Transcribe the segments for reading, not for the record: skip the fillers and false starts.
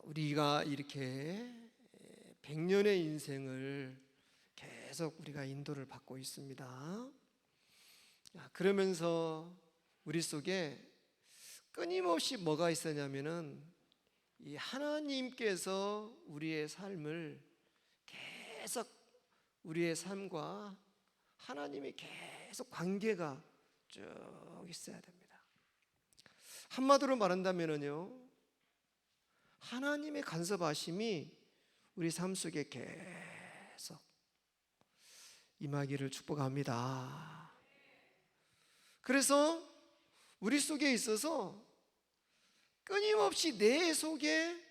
우리가 이렇게 100년의 인생을 계속 우리가 인도를 받고 있습니다. 그러면서 우리 속에 끊임없이 뭐가 있었냐면은 이 하나님께서 우리의 삶을 계속, 우리의 삶과 하나님이 계속 관계가 쭉 있어야 됩니다. 한마디로 말한다면요, 하나님의 간섭하심이 우리 삶 속에 계속 임하기를 축복합니다. 그래서 우리 속에 있어서 끊임없이 내 속에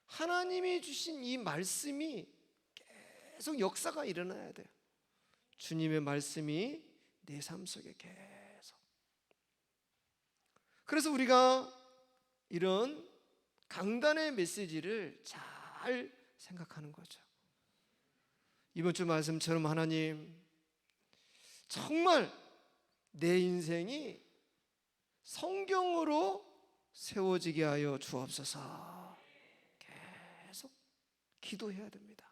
하나님이 주신 이 말씀이 계속 역사가 일어나야 돼요. 주님의 말씀이 내 삶 속에 계속. 그래서 우리가 이런 강단의 메시지를 잘 생각하는 거죠. 이번 주 말씀처럼 하나님, 정말 내 인생이 성경으로 세워지게 하여 주옵소서. 계속 기도해야 됩니다.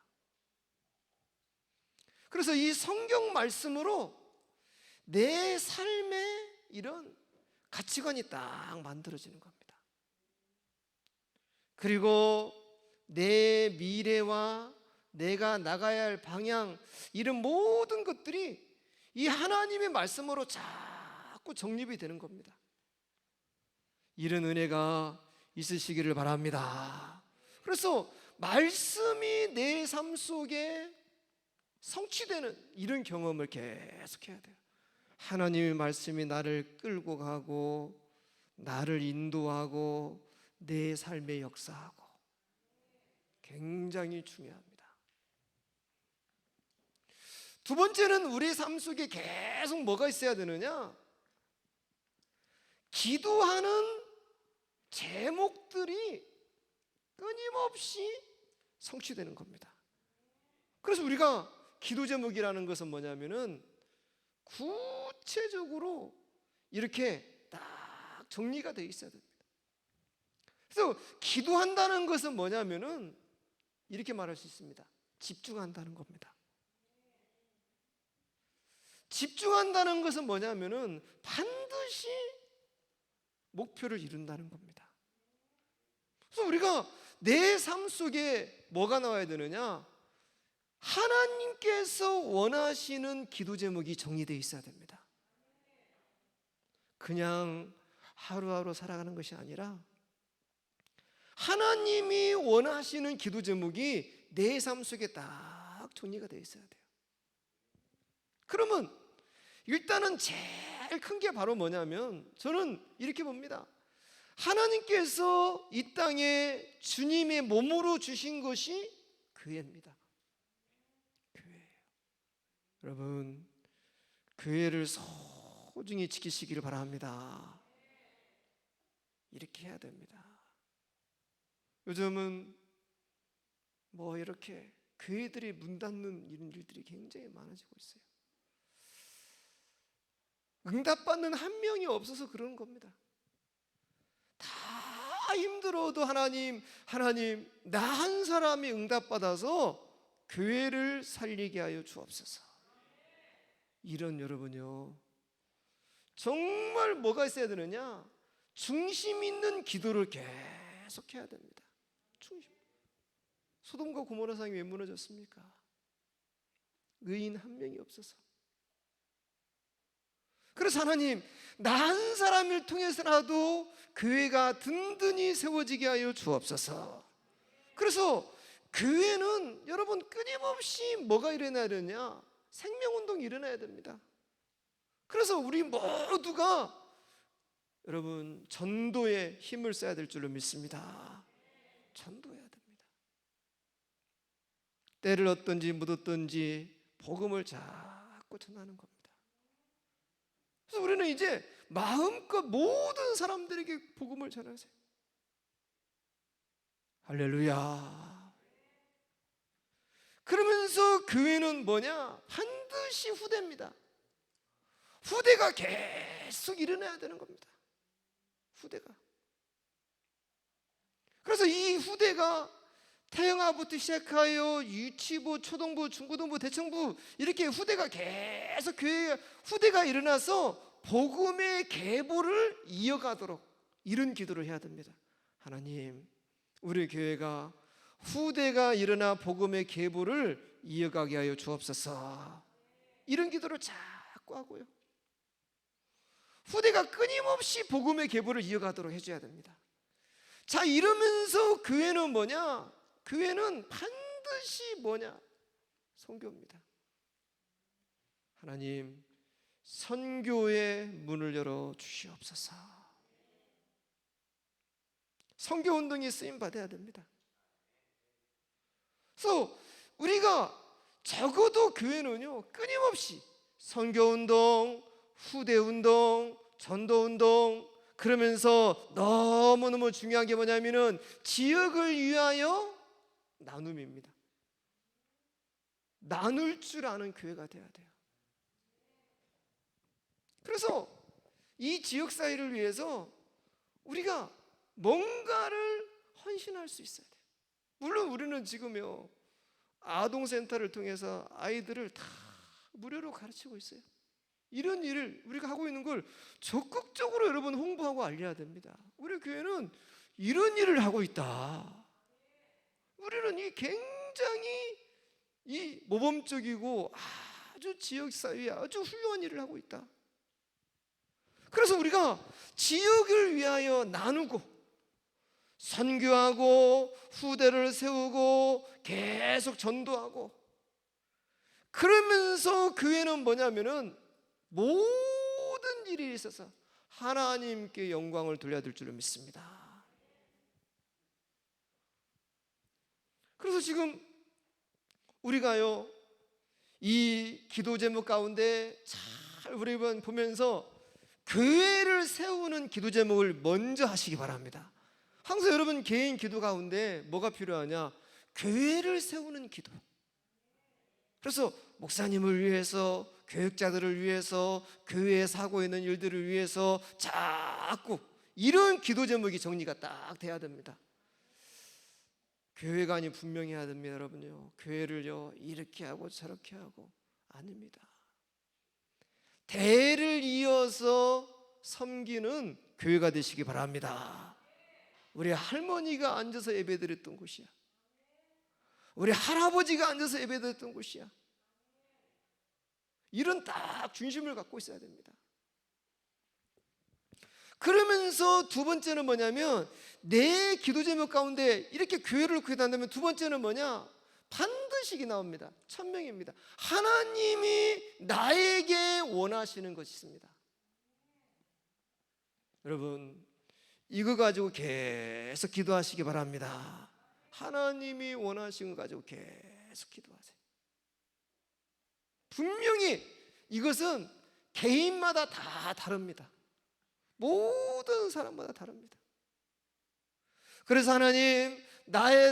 그래서 이 성경 말씀으로 내 삶의 이런 가치관이 딱 만들어지는 겁니다. 그리고 내 미래와 내가 나가야 할 방향, 이런 모든 것들이 이 하나님의 말씀으로 자꾸 정립이 되는 겁니다. 이런 은혜가 있으시기를 바랍니다. 그래서 말씀이 내 삶 속에 성취되는 이런 경험을 계속해야 돼요. 하나님의 말씀이 나를 끌고 가고 나를 인도하고 내 삶에 역사하고, 굉장히 중요합니다. 두 번째는 우리 삶 속에 계속 뭐가 있어야 되느냐? 기도하는 제목들이 끊임없이 성취되는 겁니다. 그래서 우리가 기도 제목이라는 것은 뭐냐면은 구체적으로 이렇게 딱 정리가 되어 있어야 됩니다. 그래서 기도한다는 것은 뭐냐면은 이렇게 말할 수 있습니다. 집중한다는 겁니다. 집중한다는 것은 뭐냐면은 반드시 목표를 이룬다는 겁니다. 그래서 우리가 내 삶 속에 뭐가 나와야 되느냐? 하나님께서 원하시는 기도 제목이 정리되어 있어야 됩니다. 그냥 하루하루 살아가는 것이 아니라 하나님이 원하시는 기도 제목이 내 삶 속에 딱 정리가 되어 있어야 돼요. 그러면 일단은 제일 큰 게 바로 뭐냐면, 저는 이렇게 봅니다. 하나님께서 이 땅에 주님의 몸으로 주신 것이 교회입니다. 교회예요. 여러분, 교회를 소중히 지키시기를 바랍니다. 이렇게 해야 됩니다. 요즘은 뭐 이렇게 교회들이 문 닫는 이런 일들이 굉장히 많아지고 있어요. 응답받는 한 명이 없어서 그런 겁니다. 다 힘들어도 하나님, 나 한 사람이 응답받아서 교회를 살리게 하여 주옵소서. 이런, 여러분요, 정말 뭐가 있어야 되느냐? 중심 있는 기도를 계속 해야 됩니다. 중심. 소돔과 고모라 상이 왜 무너졌습니까? 의인 한 명이 없어서. 그래서 하나님, 나 한 사람을 통해서라도 교회가 든든히 세워지게 하여 주옵소서. 그래서 교회는 여러분 끊임없이 뭐가 일어나야 되냐? 생명운동이 일어나야 됩니다. 그래서 우리 모두가 여러분 전도에 힘을 써야 될 줄로 믿습니다. 전도해야 됩니다. 때를 얻든지 묻었든지 복음을 자꾸 전하는 겁니다. 그래서 우리는 이제 마음껏 모든 사람들에게 복음을 전하세요. 할렐루야. 그러면서 교회는 뭐냐? 반드시 후대입니다. 후대가 계속 일어나야 되는 겁니다. 후대가. 그래서 이 후대가 태영아부터 시작하여 유치부, 초등부, 중고등부, 대청부 이렇게 후대가 계속 교회 후대가 일어나서 복음의 계보를 이어가도록 이런 기도를 해야 됩니다. 하나님, 우리 교회가 후대가 일어나 복음의 계보를 이어가게 하여 주옵소서. 이런 기도를 자꾸 하고요. 후대가 끊임없이 복음의 계보를 이어가도록 해줘야 됩니다. 자, 이러면서 교회는 뭐냐? 교회는 반드시 뭐냐? 선교입니다. 하나님, 선교의 문을 열어 주시옵소서. 선교운동에 쓰임받아야 됩니다. 그래서 우리가 적어도 교회는요, 끊임없이 선교운동, 후대운동, 전도운동, 그러면서 너무너무 중요한 게 뭐냐면은 지역을 위하여 나눔입니다. 나눌 줄 아는 교회가 돼야 돼요. 그래서 이 지역사회를 위해서 우리가 뭔가를 헌신할 수 있어야 돼요. 물론 우리는 지금요, 아동센터를 통해서 아이들을 다 무료로 가르치고 있어요. 이런 일을 우리가 하고 있는 걸 적극적으로 여러분 홍보하고 알려야 됩니다. 우리 교회는 이런 일을 하고 있다. 우리는 이 굉장히 이 모범적이고 아주 지역사회에 아주 훌륭한 일을 하고 있다. 그래서 우리가 지역을 위하여 나누고 선교하고 후대를 세우고 계속 전도하고, 그러면서 교회는 뭐냐면은 모든 일이 있어서 하나님께 영광을 돌려드릴 줄을 믿습니다. 그래서 지금 우리가요, 이 기도 제목 가운데 잘 우리 보면서 교회를 세우는 기도 제목을 먼저 하시기 바랍니다. 항상 여러분 개인 기도 가운데 뭐가 필요하냐? 교회를 세우는 기도. 그래서 목사님을 위해서, 교육자들을 위해서, 교회에 사고 있는 일들을 위해서 자꾸 이런 기도 제목이 정리가 딱 돼야 됩니다. 교회관이 분명히 해야 됩니다. 여러분요, 교회를요 이렇게 하고 저렇게 하고 아닙니다. 대를 이어서 섬기는 교회가 되시기 바랍니다. 우리 할머니가 앉아서 예배드렸던 곳이야. 우리 할아버지가 앉아서 예배드렸던 곳이야. 이런 딱 중심을 갖고 있어야 됩니다. 그러면서 두 번째는 뭐냐면, 내 기도 제목 가운데 이렇게 교회를 구해한다면 두 번째는 뭐냐? 반드시 이게 나옵니다. 천명입니다. 하나님이 나에게 원하시는 것이 있습니다. 여러분, 이거 가지고 계속 기도하시기 바랍니다. 하나님이 원하시는 거 가지고 계속 기도하세요. 분명히 이것은 개인마다 다 다릅니다. 모든 사람마다 다릅니다. 그래서 하나님, 내가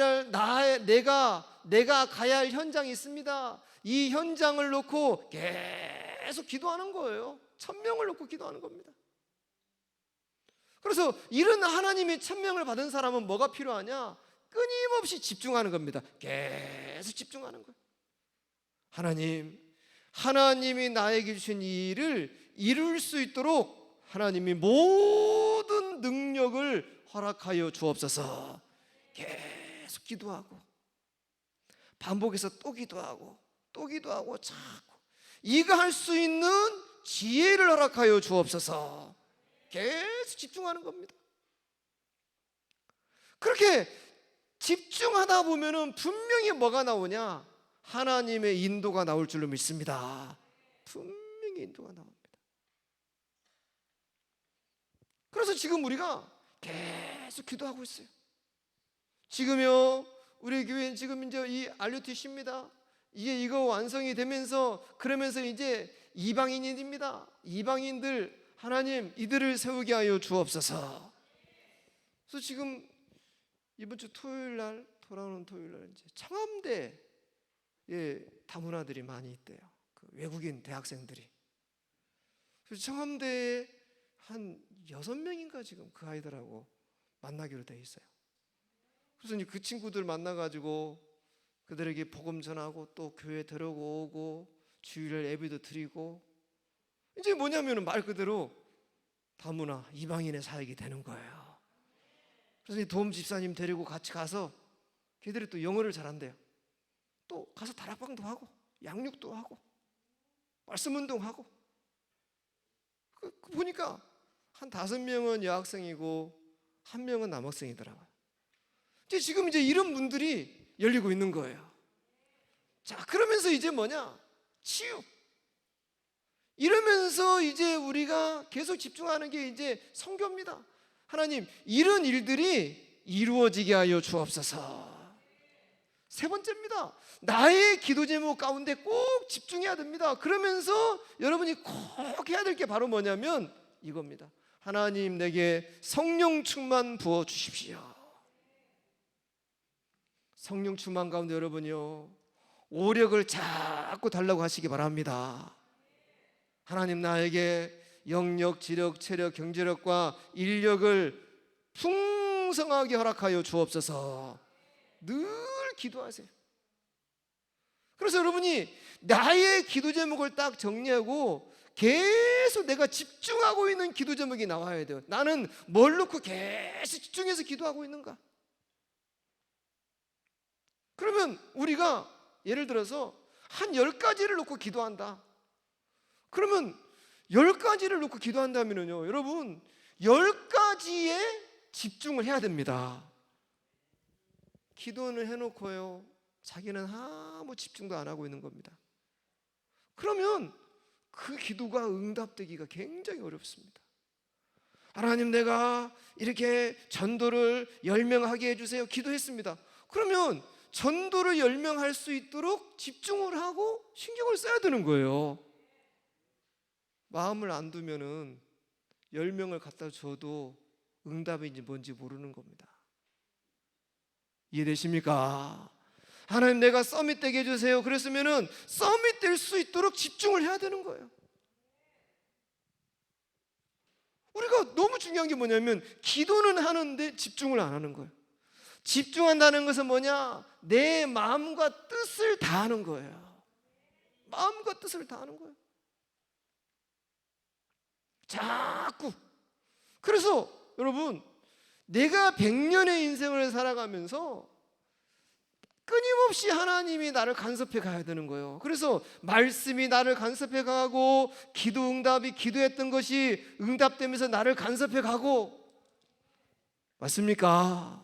가야 할 현장이 있습니다. 이 현장을 놓고 계속 기도하는 거예요. 천명을 놓고 기도하는 겁니다. 그래서 이런 하나님의 천명을 받은 사람은 뭐가 필요하냐? 끊임없이 집중하는 겁니다. 계속 집중하는 거예요. 하나님이 나에게 주신 이 일을 이룰 수 있도록 하나님이 모든 능력을 허락하여 주옵소서. 계속 기도하고, 반복해서 또 기도하고, 또 기도하고, 자꾸 이거 할 수 있는 지혜를 허락하여 주옵소서. 계속 집중하는 겁니다. 그렇게 집중하다 보면은 분명히 뭐가 나오냐? 하나님의 인도가 나올 줄로 믿습니다. 분명히 인도가 나옵니다. 그래서 지금 우리가 계속 기도하고 있어요. 지금요, 우리 교회는 지금 이제 이 RUTC입니다. 이거 완성이 되면서, 그러면서 이제 이방인입니다. 이방인들, 하나님 이들을 세우게 하여 주옵소서. 그래서 지금 이번 주 토요일 날, 돌아오는 토요일 날 이제 청암대에 다문화들이 많이 있대요. 그 외국인 대학생들이. 그래서 청암대에 한 6명인가 지금 그 아이들하고 만나기로 돼 있어요. 그래서 이제 그 친구들 만나가지고 그들에게 복음 전하고 또 교회 데려오고 주일날 예배도 드리고, 이제 뭐냐면은 말 그대로 다문화 이방인의 사역이 되는 거예요. 그래서 이 도움 집사님 데리고 같이 가서 걔들이 또 영어를 잘한대요. 또 가서 다락방도 하고 양육도 하고 말씀 운동하고. 보니까 한 5명은 여학생이고 1명은 남학생이더라고요. 지금 이제 이런 분들이 열리고 있는 거예요. 자, 그러면서 이제 뭐냐? 치유. 이러면서 이제 우리가 계속 집중하는 게 이제 선교입니다. 하나님, 이런 일들이 이루어지게 하여 주옵소서. 3번째입니다. 나의 기도 제목 가운데 꼭 집중해야 됩니다. 그러면서 여러분이 꼭 해야 될 게 바로 뭐냐면 이겁니다. 하나님, 내게 성령 충만 부어 주십시오. 성령 충만 가운데 여러분이요, 오력을 자꾸 달라고 하시기 바랍니다. 하나님, 나에게 영력, 지력, 체력, 경제력과 인력을 풍성하게 허락하여 주옵소서. 늘 기도하세요. 그래서 여러분이 나의 기도 제목을 딱 정리하고 계속 내가 집중하고 있는 기도 제목이 나와야 돼요. 나는 뭘 놓고 계속 집중해서 기도하고 있는가? 그러면 우리가 예를 들어서 한 10가지를 놓고 기도한다. 그러면 10가지를 놓고 기도한다면요, 여러분 10가지에 집중을 해야 됩니다. 기도는 해놓고요, 자기는 아무 집중도 안 하고 있는 겁니다. 그러면 그 기도가 응답되기가 굉장히 어렵습니다. 하나님, 내가 이렇게 전도를 10명 하게 해주세요. 기도했습니다. 그러면 전도를 10명 할 수 있도록 집중을 하고 신경을 써야 되는 거예요. 마음을 안 두면은 10명을 갖다 줘도 응답인지 뭔지 모르는 겁니다. 이해되십니까? 하나님, 내가 서밋 되게 해주세요. 그랬으면은 서밋 될 수 있도록 집중을 해야 되는 거예요. 우리가 너무 중요한 게 뭐냐면 기도는 하는데 집중을 안 하는 거예요. 집중한다는 것은 뭐냐? 내 마음과 뜻을 다하는 거예요. 마음과 뜻을 다하는 거예요. 자꾸. 그래서 여러분, 내가 100년의 인생을 살아가면서 끊임없이 하나님이 나를 간섭해 가야 되는 거예요. 그래서 말씀이 나를 간섭해 가고, 기도 응답이 기도했던 것이 응답되면서 나를 간섭해 가고, 맞습니까?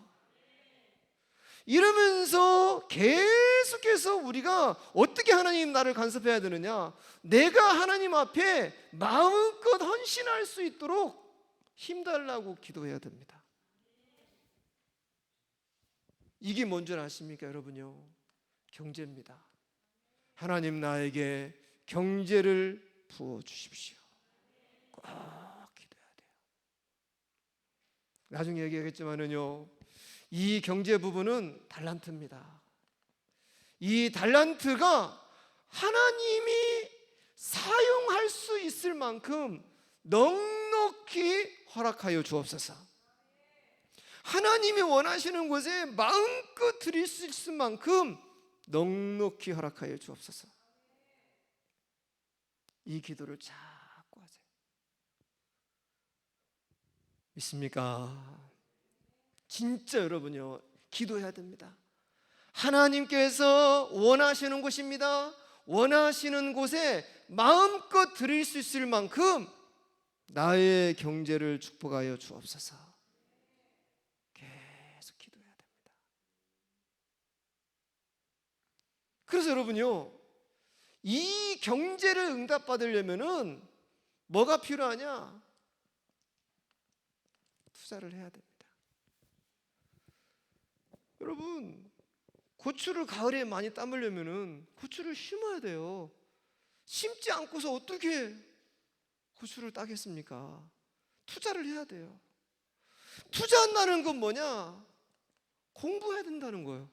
이러면서 계속해서 우리가 어떻게 하나님 나를 간섭해야 되느냐? 내가 하나님 앞에 마음껏 헌신할 수 있도록 힘달라고 기도해야 됩니다. 이게 뭔지 아십니까, 여러분요? 경제입니다. 하나님, 나에게 경제를 부어 주십시오. 꼭 기도해야 돼요. 나중에 얘기하겠지만은요, 이 경제 부분은 달란트입니다. 이 달란트가 하나님이 사용할 수 있을 만큼 넉넉히 허락하여 주옵소서. 하나님이 원하시는 곳에 마음껏 드릴 수 있을 만큼 넉넉히 허락하여 주옵소서. 이 기도를 자꾸 하세요. 믿습니까? 진짜 여러분요, 기도해야 됩니다. 하나님께서 원하시는 곳입니다. 원하시는 곳에 마음껏 드릴 수 있을 만큼 나의 경제를 축복하여 주옵소서. 계속 기도해야 됩니다. 그래서 여러분요, 이 경제를 응답받으려면은 뭐가 필요하냐? 투자를 해야 됩니다. 여러분, 고추를 가을에 많이 따으려면은 고추를 심어야 돼요. 심지 않고서 어떻게 고추를 따겠습니까? 투자를 해야 돼요. 투자한다는 건 뭐냐? 공부해야 된다는 거예요.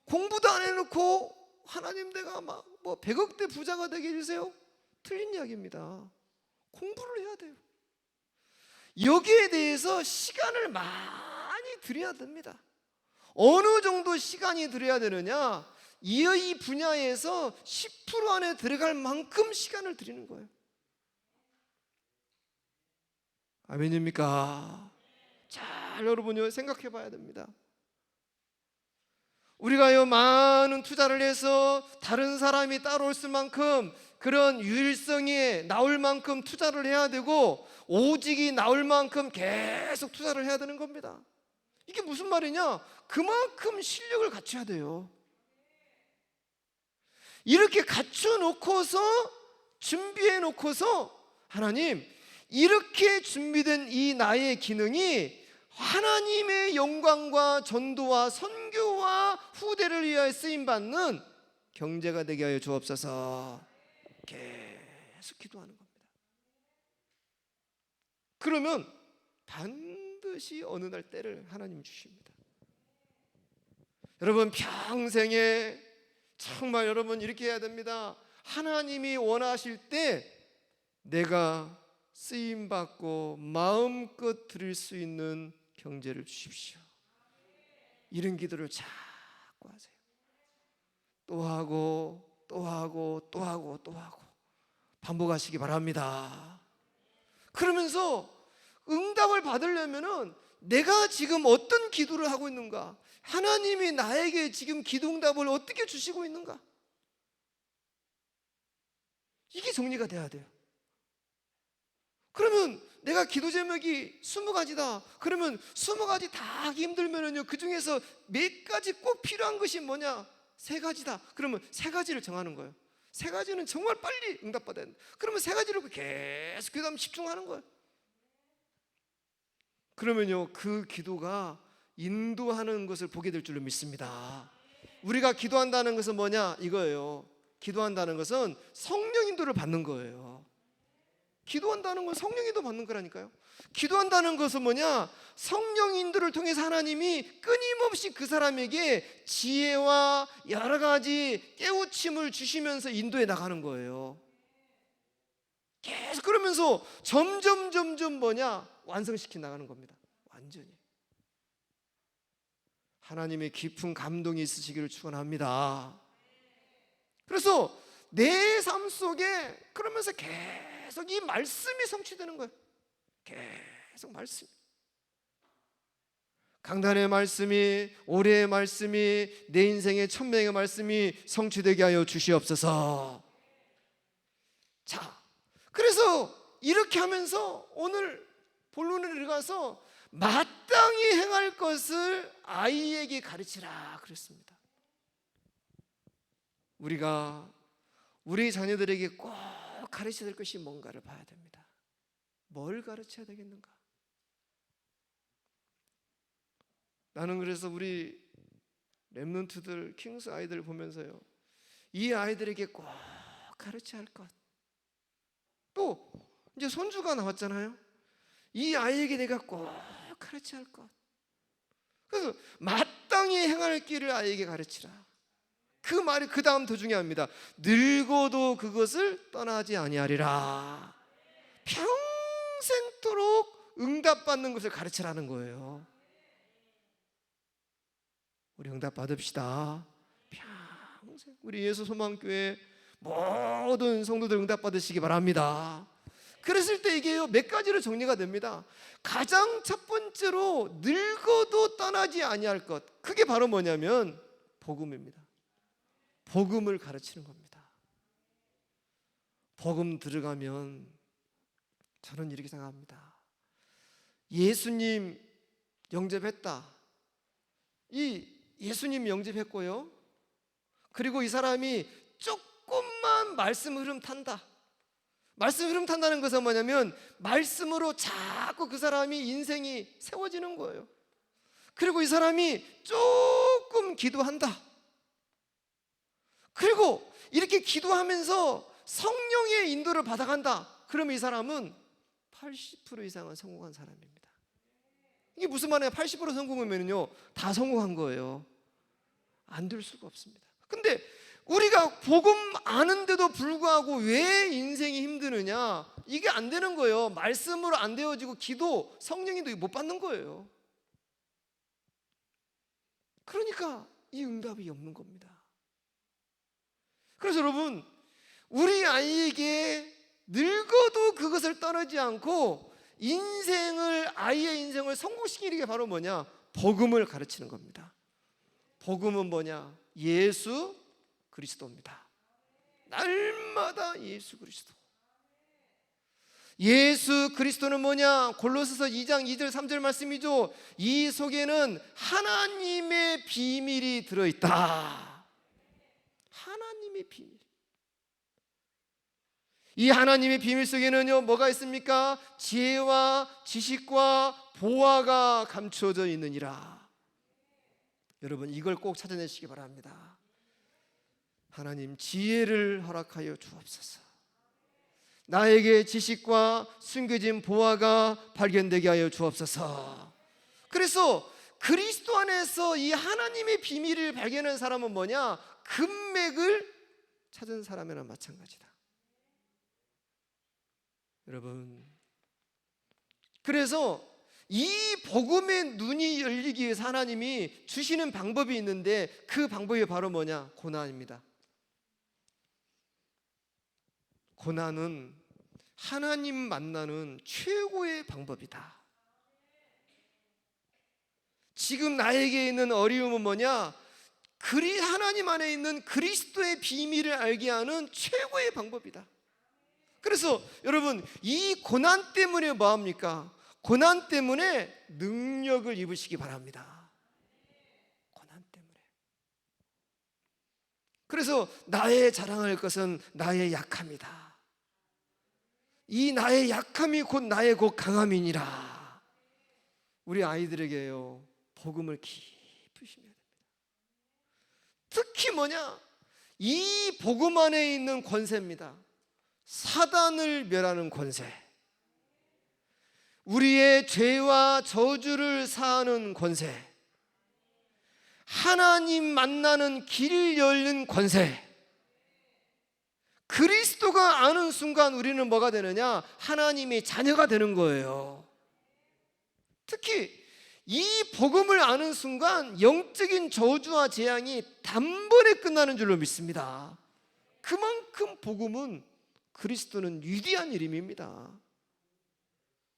공부도 안 해놓고 하나님, 내가 막 100억대 부자가 되게 해주세요. 틀린 이야기입니다. 공부를 해야 돼요. 여기에 대해서 시간을 많이 들여야 됩니다. 어느 정도 시간이 들여야 되느냐? 이 분야에서 10% 안에 들어갈 만큼 시간을 들이는 거예요. 아멘입니까? 잘 여러분요 생각해 봐야 됩니다. 우리가요 많은 투자를 해서 다른 사람이 따라올 만큼 그런 유일성이 나올 만큼 투자를 해야 되고 오직이 나올 만큼 계속 투자를 해야 되는 겁니다. 이게 무슨 말이냐? 그만큼 실력을 갖춰야 돼요. 이렇게 갖춰놓고서 준비해놓고서 하나님, 이렇게 준비된 이 나의 기능이 하나님의 영광과 전도와 선교와 후대를 위하여 쓰임받는 경제가 되게 하여 주옵소서. 계속 기도하는 겁니다. 그러면 반드시 어느 날 때를 하나님이 주십니다. 여러분 평생에 정말 여러분 이렇게 해야 됩니다. 하나님이 원하실 때 내가 쓰임받고 마음껏 드릴 수 있는 경제를 주십시오. 이런 기도를 자꾸 하세요. 또 하고 또 하고 또 하고 또 하고 반복하시기 바랍니다. 그러면서 응답을 받으려면은 내가 지금 어떤 기도를 하고 있는가, 하나님이 나에게 지금 기도 응답을 어떻게 주시고 있는가, 이게 정리가 돼야 돼요. 그러면 내가 기도 제목이 20가지다. 그러면 20가지 다 하기 힘들면은요, 그 중에서 몇 가지 꼭 필요한 것이 뭐냐? 3가지다. 그러면 3가지를 정하는 거예요. 3가지는 정말 빨리 응답받아야 된다. 그러면 3가지를 계속 기도하면 집중하는 거예요. 그러면요, 그 기도가 인도하는 것을 보게 될 줄로 믿습니다. 우리가 기도한다는 것은 뭐냐? 이거예요. 기도한다는 것은 성령 인도를 받는 거예요. 기도한다는 건 성령 인도 받는 거라니까요. 기도한다는 것은 뭐냐? 성령 인도를 통해서 하나님이 끊임없이 그 사람에게 지혜와 여러 가지 깨우침을 주시면서 인도해 나가는 거예요. 계속 그러면서 점점 뭐냐? 완성시켜 나가는 겁니다. 완전히. 하나님의 깊은 감동이 있으시기를 축원합니다. 그래서 내 삶 속에 그러면서 계속 이 말씀이 성취되는 거예요. 계속 말씀. 강단의 말씀이, 올해의 말씀이, 내 인생의 천명의 말씀이 성취되게 하여 주시옵소서. 자, 그래서 이렇게 하면서 오늘 본론에 들어가서 마땅히 행할 것을 아이에게 가르치라 그랬습니다. 우리가 우리 자녀들에게 꼭 가르쳐야 될 것이 뭔가를 봐야 됩니다. 뭘 가르쳐야 되겠는가? 나는 그래서 우리 렘넌트들, 킹스 아이들 보면서요, 이 아이들에게 꼭 가르쳐야 할 것, 또 이제 손주가 나왔잖아요. 이 아이에게 내가 꼭 가르쳐야 할 것, 그래서 마땅히 행할 길을 아이에게 가르치라. 그 말이 그 다음 더 중요합니다. 늙어도 그것을 떠나지 아니하리라. 평생토록 응답받는 것을 가르치라는 거예요. 우리 응답 받읍시다. 평생. 우리 예수 소망교회 모든 성도들 응답 받으시기 바랍니다. 그랬을 때 이게요, 몇 가지로 정리가 됩니다. 가장 첫 번째로 늙어도 떠나지 아니할 것, 그게 바로 뭐냐면 복음입니다. 복음을 가르치는 겁니다. 복음 들어가면 저는 이렇게 생각합니다. 예수님 영접했다. 이 예수님 영접했고요, 그리고 이 사람이 조금만 말씀 흐름 탄다. 말씀 흐름 탄다는 것은 뭐냐면 말씀으로 자꾸 그 사람이 인생이 세워지는 거예요. 그리고 이 사람이 조금 기도한다. 그리고 이렇게 기도하면서 성령의 인도를 받아간다. 그러면 이 사람은 80% 이상은 성공한 사람입니다. 이게 무슨 말이에요? 80% 성공하면요, 다 성공한 거예요. 안 될 수가 없습니다. 근데 우리가 복음 아는데도 불구하고 왜 인생이 힘드느냐? 이게 안 되는 거예요. 말씀으로 안 되어지고 기도, 성령님도 못 받는 거예요. 그러니까 이 응답이 없는 겁니다. 그래서 여러분, 우리 아이에게 늙어도 그것을 떠나지 않고 아이의 인생을 성공시키는 게 바로 뭐냐? 복음을 가르치는 겁니다. 복음은 뭐냐? 예수 그리스도입니다. 날마다 예수 그리스도. 예수 그리스도는 뭐냐? 골로새서 2장 2절 3절 말씀이죠. 이 속에는 하나님의 비밀이 들어있다. 하나님의 비밀. 이 하나님의 비밀 속에는요, 뭐가 있습니까? 지혜와 지식과 보화가 감추어져 있느니라. 여러분, 이걸 꼭 찾아내시기 바랍니다. 하나님, 지혜를 허락하여 주옵소서. 나에게 지식과 숨겨진 보화가 발견되게 하여 주옵소서. 그래서 그리스도 안에서 이 하나님의 비밀을 발견한 사람은 뭐냐? 금맥을 찾은 사람이나 마찬가지다. 여러분, 그래서 이 복음의 눈이 열리기 위해서 하나님이 주시는 방법이 있는데, 그 방법이 바로 뭐냐? 고난입니다. 고난은 하나님 만나는 최고의 방법이다. 지금 나에게 있는 어려움은 뭐냐? 하나님 안에 있는 그리스도의 비밀을 알게 하는 최고의 방법이다. 그래서 여러분, 이 고난 때문에 뭐합니까? 고난 때문에 능력을 입으시기 바랍니다. 고난 때문에. 그래서 나의 자랑할 것은 나의 약함이다. 이 나의 약함이 곧 나의 곧 강함이니라. 우리 아이들에게요, 복음을 깊이 심어야 됩니다. 특히 뭐냐? 이 복음 안에 있는 권세입니다. 사단을 멸하는 권세, 우리의 죄와 저주를 사하는 권세, 하나님 만나는 길 열는 권세. 그리스도가 아는 순간 우리는 뭐가 되느냐? 하나님의 자녀가 되는 거예요. 특히 이 복음을 아는 순간 영적인 저주와 재앙이 단번에 끝나는 줄로 믿습니다. 그만큼 복음은, 그리스도는 위대한 이름입니다.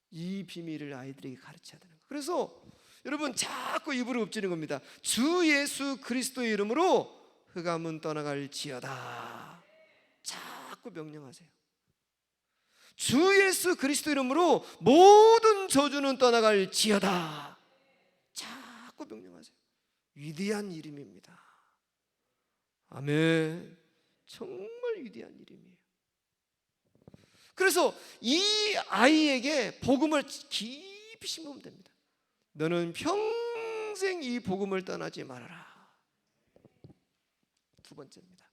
이 비밀을 아이들에게 가르쳐야 되는 거예요. 그래서 여러분, 자꾸 입으로 읊지는 겁니다. 주 예수 그리스도의 이름으로 흑암은 떠나갈지어다. 자꾸 명령하세요. 주 예수 그리스도 이름으로 모든 저주는 떠나갈지어다. 자꾸 명령하세요. 위대한 이름입니다. 아멘. 정말 위대한 이름이에요. 그래서 이 아이에게 복음을 깊이 심으면 됩니다. 너는 평생 이 복음을 떠나지 말아라. 두 번째입니다.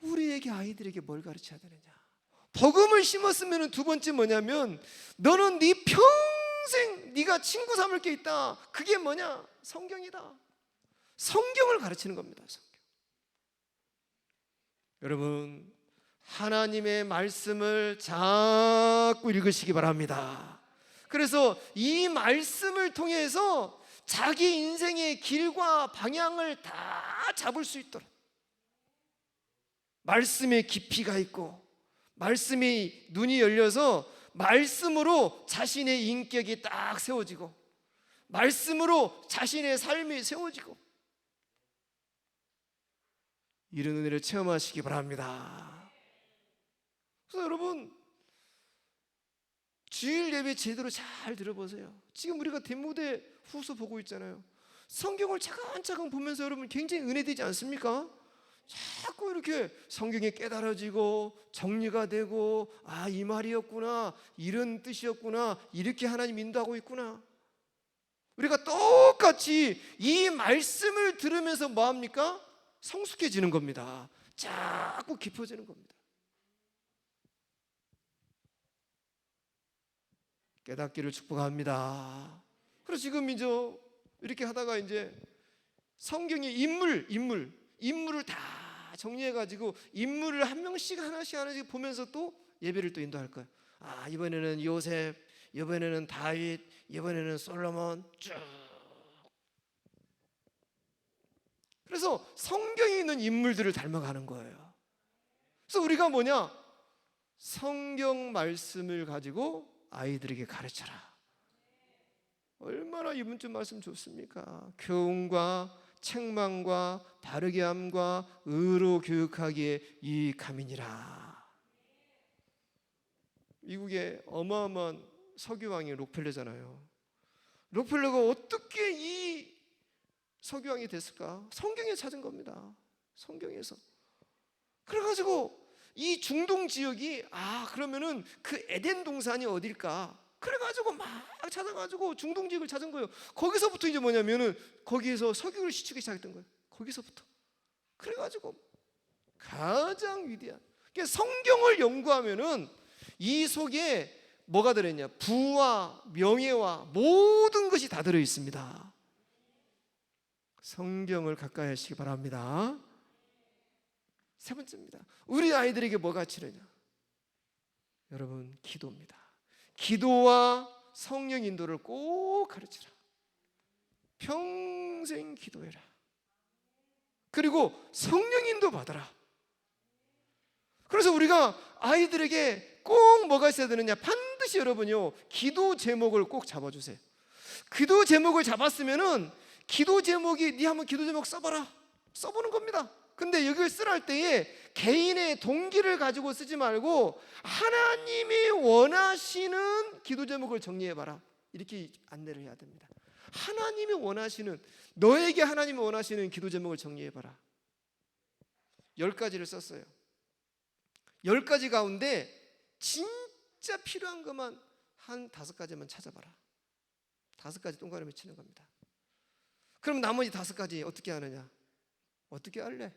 우리에게, 아이들에게 뭘 가르쳐야 되느냐? 복음을 심었으면 두 번째 뭐냐면, 너는 네 평생 네가 친구 삼을 게 있다. 그게 뭐냐? 성경이다. 성경을 가르치는 겁니다. 성경. 여러분, 하나님의 말씀을 자꾸 읽으시기 바랍니다. 그래서 이 말씀을 통해서 자기 인생의 길과 방향을 다 잡을 수 있도록, 말씀에 깊이가 있고 말씀이 눈이 열려서 말씀으로 자신의 인격이 딱 세워지고 말씀으로 자신의 삶이 세워지고, 이런 은혜를 체험하시기 바랍니다. 그래서 여러분, 주일 예배 제대로 잘 들어보세요. 지금 우리가 디모데 후서 보고 있잖아요. 성경을 차근차근 보면서 여러분 굉장히 은혜되지 않습니까? 자꾸 이렇게 성경이 깨달아지고 정리가 되고, 아, 이 말이었구나, 이런 뜻이었구나, 이렇게 하나님 인도하고 있구나. 우리가 똑같이 이 말씀을 들으면서 뭐합니까? 성숙해지는 겁니다. 자꾸 깊어지는 겁니다. 깨닫기를 축복합니다. 그래서 지금 이제 이렇게 하다가 이제 성경의 인물을 다 다 정리해가지고 인물을 한 명씩 하나씩 보면서 또 예배를 또 인도할 거예요. 이번에는 요셉, 이번에는 다윗, 이번에는 솔로몬 쭉. 그래서 성경에 있는 인물들을 닮아가는 거예요. 그래서 우리가 뭐냐? 성경 말씀을 가지고 아이들에게 가르쳐라. 얼마나 이번 주 말씀 좋습니까? 교훈과 책망과 바르게 함과 의로 교육하기에 유익함이니라. 미국의 어마어마한 석유왕이 록펠러잖아요. 록펠러가 어떻게 이 석유왕이 됐을까? 성경에 찾은 겁니다. 성경에서. 그래가지고 이 중동 지역이 그러면은 그 에덴 동산이 어딜까? 그래가지고 막 찾아가지고 중동 지역을 찾은 거예요. 거기서부터 이제 뭐냐면은 거기에서 석유를 시추기 시작했던 거예요. 거기서부터. 그래가지고 가장 위대한. 그러니까 성경을 연구하면은 이 속에 뭐가 들어있냐? 부와 명예와 모든 것이 다 들어 있습니다. 성경을 가까이 하시기 바랍니다. 세 번째입니다. 우리 아이들에게 뭐가 가르치느냐? 여러분, 기도입니다. 기도와 성령 인도를 꼭 가르치라. 평생 기도해라. 그리고 성령 인도 받아라. 그래서 우리가 아이들에게 꼭 뭐가 있어야 되느냐? 반드시 여러분요, 기도 제목을 꼭 잡아주세요. 기도 제목을 잡았으면은 기도 제목이 네 한번 기도 제목 써봐라. 써보는 겁니다. 근데 여기를 쓰라 할 때에 개인의 동기를 가지고 쓰지 말고 하나님이 원하시는 기도 제목을 정리해봐라. 이렇게 안내를 해야 됩니다. 하나님이 원하시는, 너에게 하나님이 원하시는 기도 제목을 정리해봐라. 10가지를 썼어요. 10가지 가운데 진짜 필요한 것만 한 5가지만 찾아봐라. 5가지 동그라미 치는 겁니다. 그럼 나머지 5가지 어떻게 하느냐? 어떻게 할래?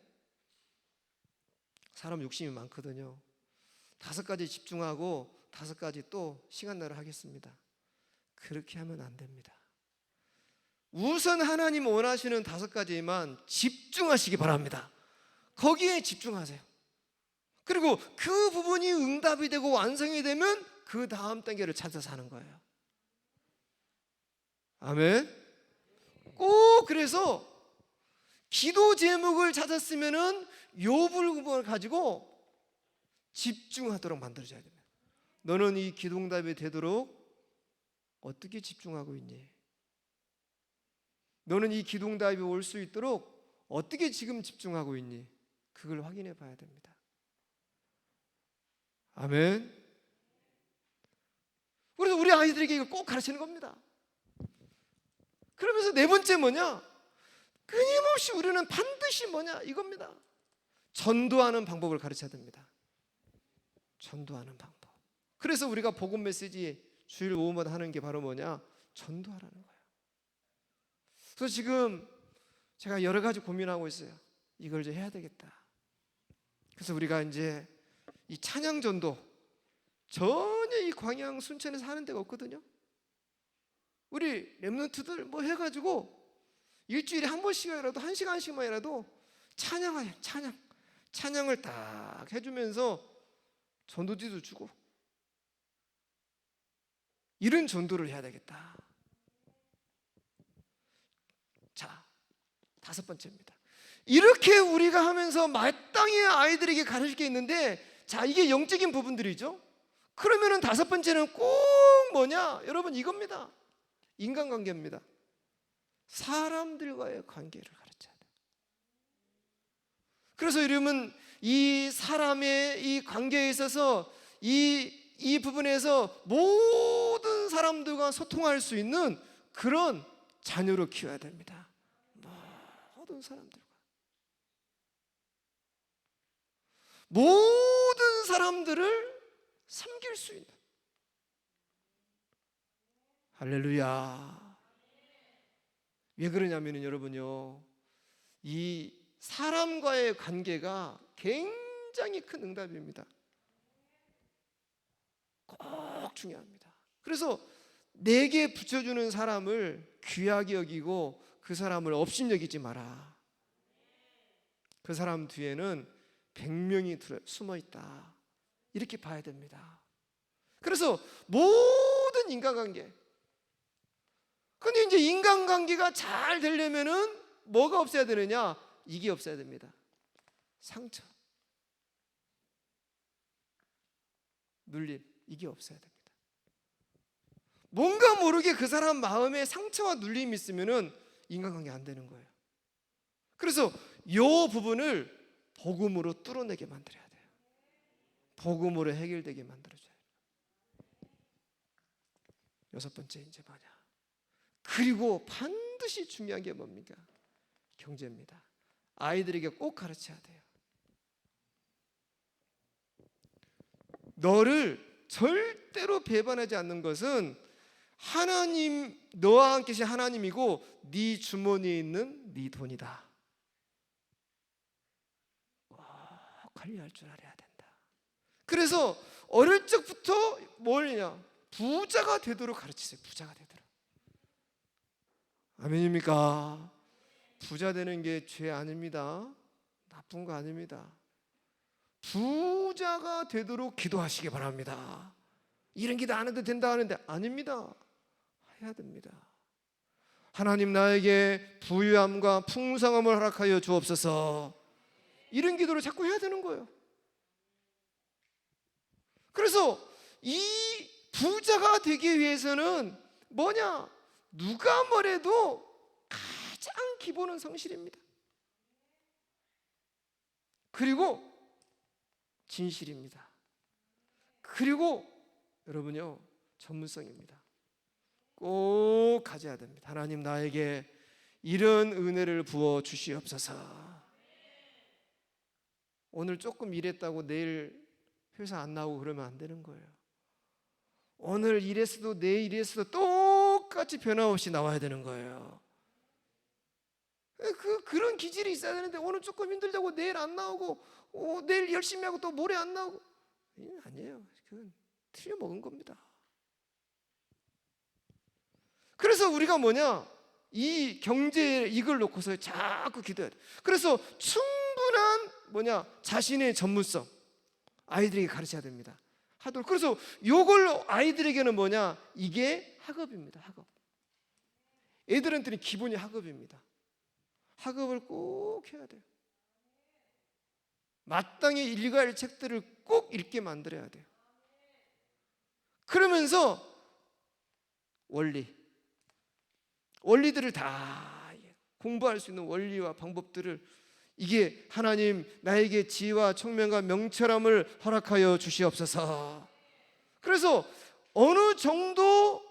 사람 욕심이 많거든요. 5가지 집중하고 5가지 또 시간 내로 하겠습니다. 그렇게 하면 안 됩니다. 우선 하나님 원하시는 5가지만 집중하시기 바랍니다. 거기에 집중하세요. 그리고 그 부분이 응답이 되고 완성이 되면 그 다음 단계를 찾아서 하는 거예요. 아멘. 꼭 그래서 기도 제목을 찾았으면은 요 부분을 가지고 집중하도록 만들어줘야 됩니다. 너는 이 기도응답이 되도록 어떻게 집중하고 있니? 너는 이 기도응답이 올 수 있도록 어떻게 지금 집중하고 있니? 그걸 확인해 봐야 됩니다. 아멘. 그래서 우리 아이들에게 이걸 꼭 가르치는 겁니다. 그러면서 네 번째 뭐냐? 끊임없이 우리는 반드시 뭐냐? 이겁니다. 전도하는 방법을 가르쳐야 됩니다. 전도하는 방법. 그래서 우리가 복음 메시지 주일 오후마다 하는 게 바로 뭐냐? 전도하라는 거예요. 그래서 지금 제가 여러 가지 고민하고 있어요. 이걸 이제 해야 되겠다. 그래서 우리가 이제 이 찬양 전도, 전혀 이 광양 순천에서 하는 데가 없거든요. 우리 렘넌트들 뭐 해가지고 일주일에 한 번씩이라도 1시간씩만이라도 찬양을 딱 해주면서 전도지도 주고, 이런 전도를 해야 되겠다. 자, 5번째입니다. 이렇게 우리가 하면서 마땅히 아이들에게 가르칠 게 있는데, 자, 이게 영적인 부분들이죠. 그러면은 5번째는 꼭 뭐냐? 여러분, 이겁니다. 인간관계입니다. 사람들과의 관계를 가르쳐야 돼요. 그래서 여러분, 이 사람의 이 관계에 있어서 이 부분에서 모든 사람들과 소통할 수 있는 그런 자녀로 키워야 됩니다. 모든 사람들과, 모든 사람들을 섬길 수 있는. 할렐루야. 왜 그러냐면은 여러분요, 이 사람과의 관계가 굉장히 큰 응답입니다. 꼭 중요합니다. 그래서 내게 붙여주는 사람을 귀하게 여기고 그 사람을 업신여기지 마라. 그 사람 뒤에는 100명이 숨어 있다. 이렇게 봐야 됩니다. 그래서 모든 인간관계, 근데 이제 인간관계가 잘 되려면은 뭐가 없어야 되느냐? 이게 없어야 됩니다. 상처, 눌림, 이게 없어야 됩니다. 뭔가 모르게 그 사람 마음에 상처와 눌림이 있으면은 인간관계 안 되는 거예요. 그래서 이 부분을 복음으로 뚫어내게 만들어야 돼요. 복음으로 해결되게 만들어줘야 돼요. 6번째 이제 뭐냐? 그리고 반드시 중요한 게 뭡니까? 경제입니다. 아이들에게 꼭 가르쳐야 돼요. 너를 절대로 배반하지 않는 것은 하나님, 너와 함께 계신 하나님이고 네 주머니에 있는 네 돈이다. 관리할 줄 알아야 된다. 그래서 어릴 적부터 뭐냐? 부자가 되도록 가르치세요. 부자가 되도록. 아멘입니까? 부자 되는 게 죄 아닙니다. 나쁜 거 아닙니다. 부자가 되도록 기도하시기 바랍니다. 이런 기도 안 해도 된다 하는데 아닙니다. 해야 됩니다. 하나님 나에게 부유함과 풍성함을 허락하여 주옵소서. 이런 기도를 자꾸 해야 되는 거예요. 그래서 이 부자가 되기 위해서는 뭐냐? 누가 뭐래도 가장 기본은 성실입니다. 그리고 진실입니다. 그리고 여러분요, 전문성입니다. 꼭 가져야 됩니다. 하나님 나에게 이런 은혜를 부어 주시옵소서. 오늘 조금 일했다고 내일 회사 안 나오고 그러면 안 되는 거예요. 오늘 일했어도 내일 일했어도 똑같이 변함없이 나와야 되는 거예요. 그런 기질이 있어야 되는데 오늘 조금 힘들다고 내일 안 나오고 내일 열심히 하고 또 모레 안 나오고, 아니에요. 그건 틀려 먹은 겁니다. 그래서 우리가 뭐냐? 이 경제 이걸 놓고서 자꾸 기도해야 돼. 그래서 충분한 뭐냐? 자신의 전문성 아이들에게 가르쳐야 됩니다. 하도록. 그래서 요걸 아이들에게는 뭐냐? 이게 학업입니다. 학업. 애들한테는 기본이 학업입니다. 학업을 꼭 해야 돼요. 마땅히 읽어야 할 책들을 꼭 읽게 만들어야 돼요. 그러면서 원리들을 다 공부할 수 있는 원리와 방법들을, 이게 하나님 나에게 지혜와 총명과 명철함을 허락하여 주시옵소서. 그래서 어느 정도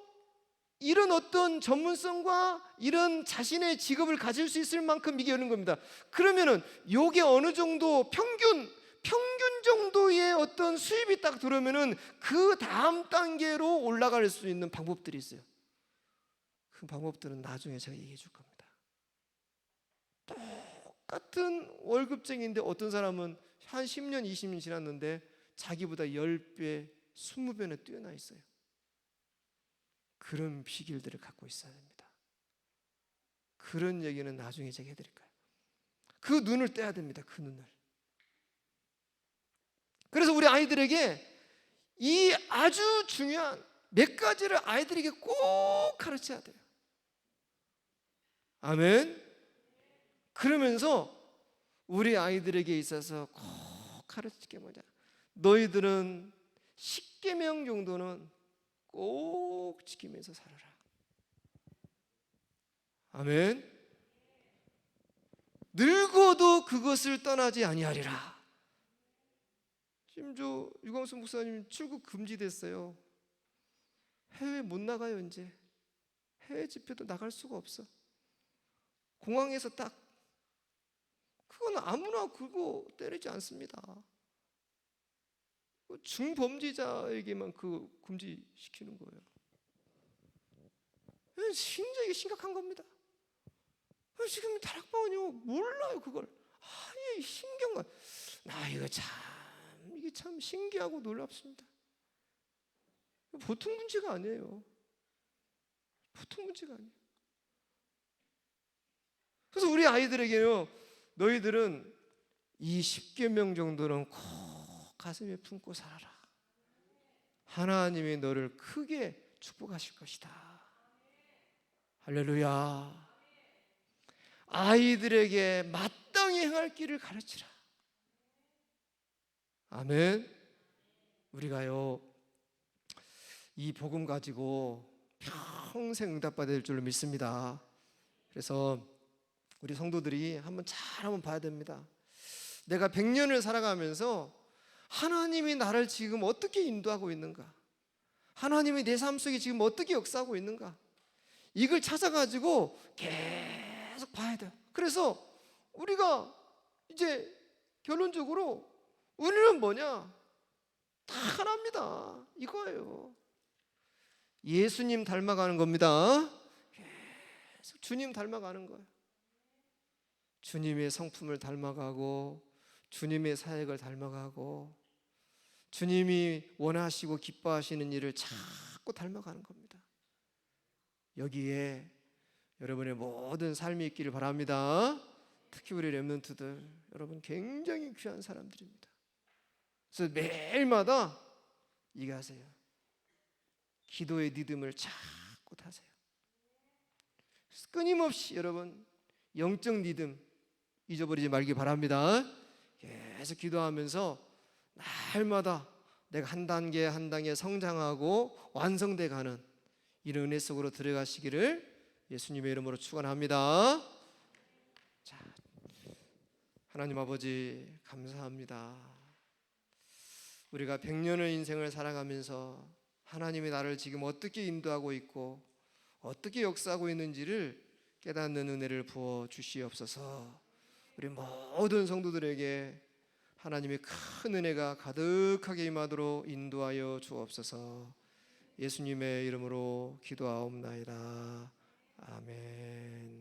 이런 어떤 전문성과 이런 자신의 직업을 가질 수 있을 만큼 이게 오는 겁니다. 그러면은 요게 어느 정도 평균 정도의 어떤 수입이 딱 들어오면은 그 다음 단계로 올라갈 수 있는 방법들이 있어요. 그 방법들은 나중에 제가 얘기해 줄 겁니다. 똑같은 월급쟁이인데 어떤 사람은 한 10년, 20년 지났는데 자기보다 10배, 20배나 뛰어나 있어요. 그런 비결들을 갖고 있어야 됩니다. 그런 얘기는 나중에 제가 해드릴까요? 그 눈을 떼야 됩니다. 그 눈을. 그래서 우리 아이들에게 이 아주 중요한 몇 가지를 아이들에게 꼭 가르쳐야 돼요. 아멘. 그러면서 우리 아이들에게 있어서 꼭 가르칠 게 뭐냐? 너희들은 10계명 정도는 꼭 지키면서 살아라. 아멘. 늙어도 그것을 떠나지 아니하리라. 지금 저 유광수 목사님 출국 금지됐어요. 해외 못 나가요. 이제 해외 집회도 나갈 수가 없어. 공항에서 딱, 그건 아무나 그거 때리지 않습니다. 중범죄자에게만 그 금지시키는 거예요. 굉장히 심각한 겁니다. 지금 다락방은요 몰라요 그걸. 아예 신경만. 이게 참 신기하고 놀랍습니다. 보통 문제가 아니에요. 보통 문제가 아니에요. 그래서 우리 아이들에게요, 너희들은 이 10계명 정도는 꼭 가슴에 품고 살아라. 하나님이 너를 크게 축복하실 것이다. 할렐루야. 아이들에게 마땅히 행할 길을 가르치라. 아멘. 우리가요, 이 복음 가지고 평생 응답받을 줄로 믿습니다. 그래서 우리 성도들이 한번 봐야 됩니다. 내가 100년을 살아가면서 하나님이 나를 지금 어떻게 인도하고 있는가? 하나님이 내 삶 속에 지금 어떻게 역사하고 있는가? 이걸 찾아가지고 계속 봐야 돼요. 그래서 우리가 이제 결론적으로 우리는 뭐냐? 다 하나입니다. 이거예요. 예수님 닮아가는 겁니다. 계속 주님 닮아가는 거예요. 주님의 성품을 닮아가고 주님의 사역을 닮아가고 주님이 원하시고 기뻐하시는 일을 자꾸 닮아가는 겁니다. 여기에 여러분의 모든 삶이 있기를 바랍니다. 특히 우리 렘넌트들, 여러분 굉장히 귀한 사람들입니다. 그래서 매일마다 이거 하세요. 기도의 리듬을 자꾸 타세요. 끊임없이 여러분 영적 리듬 잊어버리지 말기 바랍니다. 계속 기도하면서 날마다 내가 한 단계 한 단계 성장하고 완성돼 가는 이런 은혜 속으로 들어가시기를 예수님의 이름으로 축원합니다. 자, 하나님 아버지 감사합니다. 우리가 100년의 인생을 살아가면서 하나님이 나를 지금 어떻게 인도하고 있고 어떻게 역사하고 있는지를 깨닫는 은혜를 부어 주시옵소서. 우리 모든 성도들에게 하나님의 큰 은혜가 가득하게 임하도록 인도하여 주옵소서. 예수님의 이름으로 기도하옵나이다. 아멘.